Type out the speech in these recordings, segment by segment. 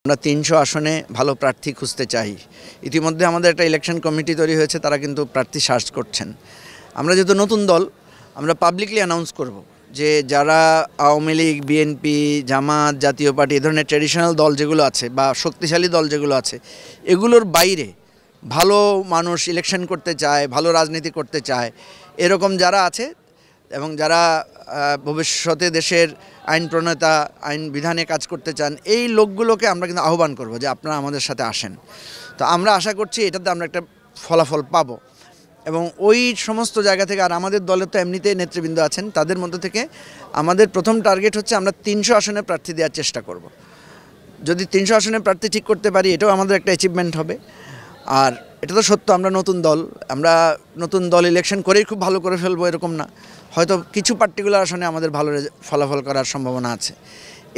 আমরা ৩০০ আসনে ভালো প্রার্থী খুঁজতে চাই। ইতিমধ্যে আমাদের একটা ইলেকশন কমিটি তৈরি হয়েছে, তারা কিন্তু প্রার্থী সার্চ করছেন। আমরা যেহেতু নতুন দল, আমরা পাবলিকলি অ্যানাউন্স করব যে যারা আওয়ামী লীগ, বিএনপি, জামাত, জাতীয় পার্টি এ ধরনের ট্র্যাডিশনাল দল যেগুলো আছে বা শক্তিশালী দল যেগুলো আছে, এগুলোর বাইরে ভালো মানুষ ইলেকশন করতে চায়, ভালো রাজনীতি করতে চায়, এরকম যারা আছে এবং যারা ভবিষ্যতে দেশের আইন প্রণেতা, আইন বিধানে কাজ করতে চান, এই লোকগুলোকে আমরা কিন্তু আহ্বান করব যে আপনারা আমাদের সাথে আসেন। তো আমরা আশা করছি এটাতে আমরা একটা ফলাফল পাবো এবং ওই সমস্ত জায়গা থেকে, আর আমাদের দলের তো এমনিতেই নেতৃবৃন্দ আছেন, তাদের মধ্যে থেকে আমাদের প্রথম টার্গেট হচ্ছে আমরা ৩০০ আসনে প্রার্থী দেওয়ার চেষ্টা করব। যদি ৩০০ আসনে প্রার্থী ঠিক করতে পারি, এটাও আমাদের একটা অ্যাচিভমেন্ট হবে। আর এটা তো সত্য, আমরা নতুন দল ইলেকশন করেই খুব ভালো করে ফেলবো এরকম না, হয়তো কিছু পার্টিকুলার আসনে আমাদের ভালো ফলাফল করার সম্ভাবনা আছে।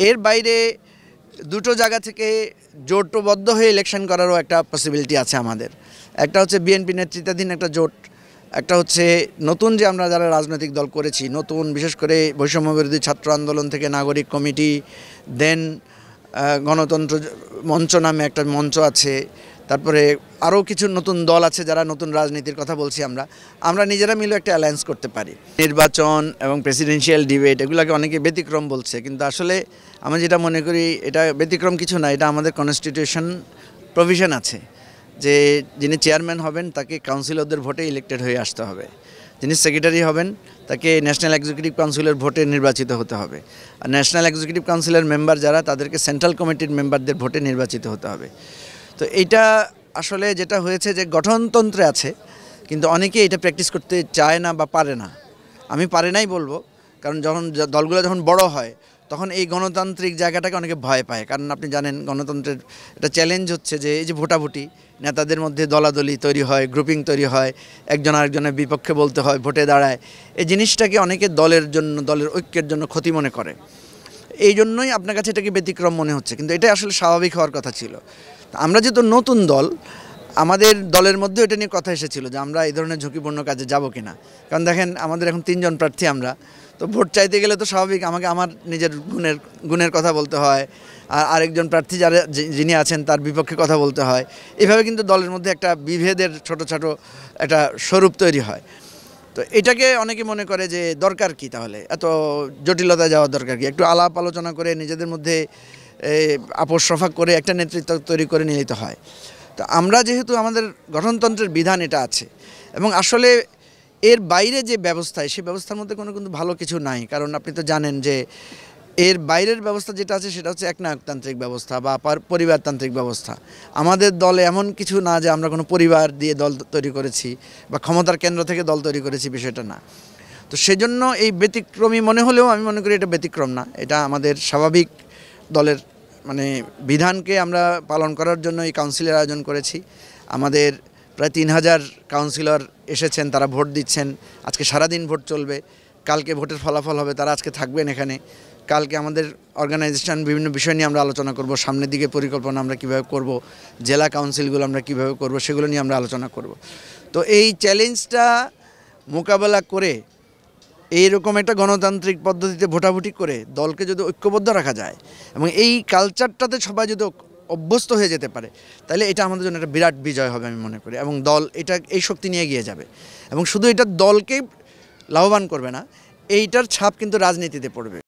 এর বাইরে দুটো জায়গা থেকে জোটবদ্ধ হয়ে ইলেকশন করারও একটা পসিবিলিটি আছে আমাদের। একটা হচ্ছে বিএনপি নেতৃত্বাধীন একটা জোট, একটা হচ্ছে নতুন যে আমরা যারা রাজনৈতিক দল করেছি, নতুন বিশেষ করে বৈষম্য বিরোধী ছাত্র আন্দোলন থেকে নাগরিক কমিটি, দেন গণতন্ত্র মঞ্চ নামে একটা মঞ্চ আছে, তারপরে আরও কিছু নতুন দল আছে যারা নতুন রাজনীতির কথা বলছি। আমরা নিজেরা মিলে একটা অ্যালায়েন্স করতে পারি। নির্বাচন এবং প্রেসিডেন্সিয়াল ডিবেট এগুলোকে অনেকে ব্যতিক্রম বলছে, কিন্তু আসলে আমি যেটা মনে করি এটা ব্যতিক্রম কিছু না। এটা আমাদের কনস্টিটিউশন প্রভিশন আছে যে যিনি চেয়ারম্যান হবেন তাকে কাউন্সিলরদের ভোটে ইলেক্টেড হয়ে আসতে হবে, যিনি সেক্রেটারি হবেন তাকে ন্যাশনাল এক্সিকিউটিভ কাউন্সিলের ভোটে নির্বাচিত হতে হবে, আর ন্যাশনাল এক্সিকিউটিভ কাউন্সিলের মেম্বার যারা, তাদেরকে সেন্ট্রাল কমিটির মেম্বারদের ভোটে নির্বাচিত হতে হবে। তো এইটা আসলে যেটা হয়েছে যে গঠনতন্ত্রে আছে, কিন্তু অনেকে এটা প্র্যাকটিস করতে চায় না বা পারে না। আমি পারে নাই বলবো, কারণ দলগুলো যখন বড় হয় তখন এই গণতান্ত্রিক জায়গাটাকে অনেকে ভয় পায়। কারণ আপনি জানেন গণতন্ত্রের একটা চ্যালেঞ্জ হচ্ছে যে এই যে ভোটাভুটি, নেতাদের মধ্যে দলাদলি তৈরি হয়, গ্রুপিং তৈরি হয়, একজন আরেকজনের বিপক্ষে বলতে হয়, ভোটে দাঁড়ায়। এই জিনিসটাকে অনেকে দলের ঐক্যের জন্য ক্ষতি মনে করে। এই জন্যই আপনার কাছে এটাকে ব্যতিক্রম মনে হচ্ছে, কিন্তু এটা আসলে স্বাভাবিক হওয়ার কথা ছিল। আমরা যেহেতু নতুন দল, আমাদের দলের মধ্যে এটা নিয়ে কথা এসেছিল যে আমরা এই ধরনের ঝুঁকিপূর্ণ কাজে যাব কিনা। কারণ দেখেন আমাদের এখন 3 জন প্রার্থী, আমরা তো ভোট চাইতে গেলে তো স্বাভাবিক আমাকে আমার নিজের গুণের কথা বলতে হয়, আর আরেকজন প্রার্থী যিনি আছেন তার বিপক্ষে কথা বলতে হয়। এভাবে কিন্তু দলের মধ্যে একটা বিভেদের ছোটো একটা স্বরূপ তৈরি হয়। তো এটাকে অনেকে মনে করে যে দরকার কি, তাহলে এত জটিলতায় যাওয়ার দরকার কি, একটু আলাপ আলোচনা করে নিজেদের মধ্যে আপোষ রফা করে একটা নেতৃত্ব তৈরি করে নিতে হয়। তো আমরা যেহেতু আমাদের গঠনতন্ত্রের বিধান এটা আছে, এবং আসলে এর বাইরে যে ব্যবস্থা, সেই ব্যবস্থার মধ্যে কিন্তু ভালো কিছু নাই। কারণ আপনি তো জানেন যে এর বাইরের ব্যবস্থা যেটা আছে সেটা হচ্ছে একনায়কতান্ত্রিক ব্যবস্থা বা পরিবারতান্ত্রিক ব্যবস্থা। আমাদের দলে এমন কিছু না যে আমরা কোনো পরিবার দিয়ে দল তৈরি করেছি বা ক্ষমতার কেন্দ্র থেকে দল তৈরি করেছি, বিষয়টা না। তো সেজন্য এই ব্যতিক্রমী মনে হলেও আমি মনে করি এটা ব্যতিক্রম না, এটা আমাদের স্বাভাবিক দলের বিধানকে আমরা পালন করার জন্য এই কাউন্সিলের আয়োজন করেছি। আমাদের প্রায় 3000 কাউন্সিলর এসেছেন, তারা ভোট দিচ্ছেন। আজকে সারাদিন ভোট চলবে, কালকে ভোটের ফলাফল হবে, তারা আজকে থাকবেন এখানে। কালকে আমাদের অর্গানাইজেশন বিভিন্ন বিষয় নিয়ে আমরা আলোচনা করব, সামনের দিকে পরিকল্পনা আমরা কীভাবে করব, জেলা কাউন্সিলগুলো আমরা কীভাবে করব, সেগুলো নিয়ে আমরা আলোচনা করব। তো এই চ্যালেঞ্জটা মোকাবেলা করে এইরকম একটা গণতান্ত্রিক পদ্ধতিতে ভোটাভুটি করে দলকে যদি ঐক্যবদ্ধ রাখা যায় এবং এই কালচারটাতে সবাই যদি অভ্যস্ত হয়ে যেতে পারে, তাহলে এটা আমাদের জন্য একটা বিরাট বিজয় হবে আমি মনে করি। এবং দল এই শক্তি নিয়ে এগিয়ে যাবে, এবং শুধু এটা দলকেই লাভবান করবে না, এইটার ছাপ কিন্তু রাজনীতিতে পড়বে।